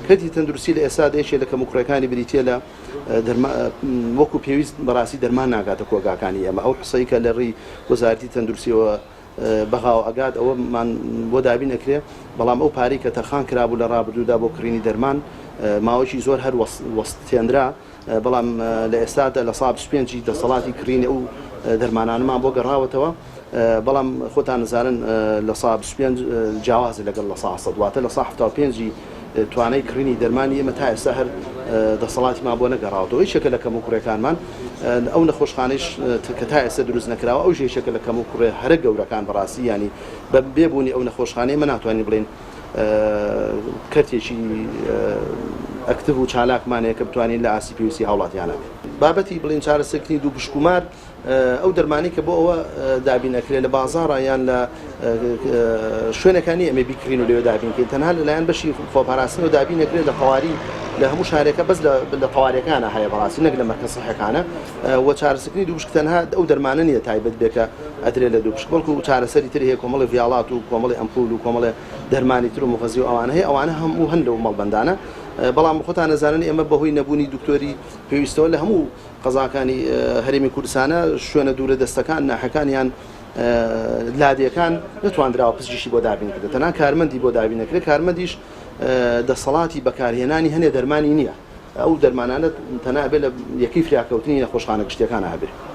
کەتی تەندروستی لە ئێستا دەیەکێک لە کەموکڕەکانی بریتە لە وەکو پێویست بەڕاستی دەرمان ناگاتە کۆگاکانی ئێمە ئەو قسەی کە لە ڕێی وەزارەتی تەندروستیەوە بەغاو ئەگات ئەوەمان بۆ دابین نەکرێ بەڵام ئەو پارەی کە تەرخان کرابوو لە ڕابردوودا بۆ کڕینی دەرمان ماوەیەکی زۆر هەر وەستێنرا بەڵام لە ئێستادا لە سا 25 دەسەڵاتی کڕینی ئەو دەرمانانەمان بۆ گەڕاوەتەوە بەڵام خۆتان نزانن لە سا 25 جیاوازە لەگەڵ لە سا 100 واتە لە سا 75 توانای کڕینی دەرمانی ئێمە تا ئێستا هەر دەسەڵاتیمان بۆ نەگەڕاوەوە هیچێکە لە کەموکڕەکانمان ئەو نەخۆشخانەیش کە تا ئێستا دروست نەکراوە ئەو ژێشێکە لە کەموکڕێ هەرە گەورەکان بەڕاستی ینی بە بێبوونی ئەو نەخۆشخانەی من ناتوانین بڵێن کەرتێکی ئەکتب و چالاکمانەیە کە بتوانین لە ئاسی پێویستی هاوڵاتیانە بابەتی بڵین چارەسەرکردنی دوو پشکومار ئەو دەرمانی کە بۆ ئەوە دابینەکرێت لە بازاڕ یان لە شوێنەکانی ئەمە بیکرین و لێوە دابینکەین تەنها لەلایەن بەشی خۆپاراستنەوە دابینەکرێت لە قەواری لە هەموو شارێکە بەس لە قەواریەکانە هەیە بەڕاستی نەک لە مەرکەز سەحیەکانە و چارەسەرکردنی دوو پشک تەنها ئەو دەرمانە نیە تایبەت بێکە ئەدرێت لە دوو پشک بەڵکو چارەسەری تر هەیە کۆمەڵی ڤیاڵات و کۆمەڵی ئەمپول و کۆمەڵی دەرمانی تر و مغەزی و ئەوانە هەیە ئەوانە هەموو هەن لەو مەڵبەندانە بەڵام خۆتان نەزانن ئێمە بەهۆی نەبوونی دکتۆری پێویستەوە لە هەموو قەزاکانی هەرێمی کوردستانە شوێنە دوورە دەستەکان ناحەکانیان لادیەکان نتوانراوە پزیشی بۆ دابینکرێت تەنها کارمەندی بۆ دابینەکرێت کارمەندیش دەسەڵاتی بەکارهێنانی هەنێ دەرمانی نییە ئەو دەرمانانە تەنها بێت لە یەکەی فراکەوتنی نەخۆشخانە گشتیەکانە هەبێت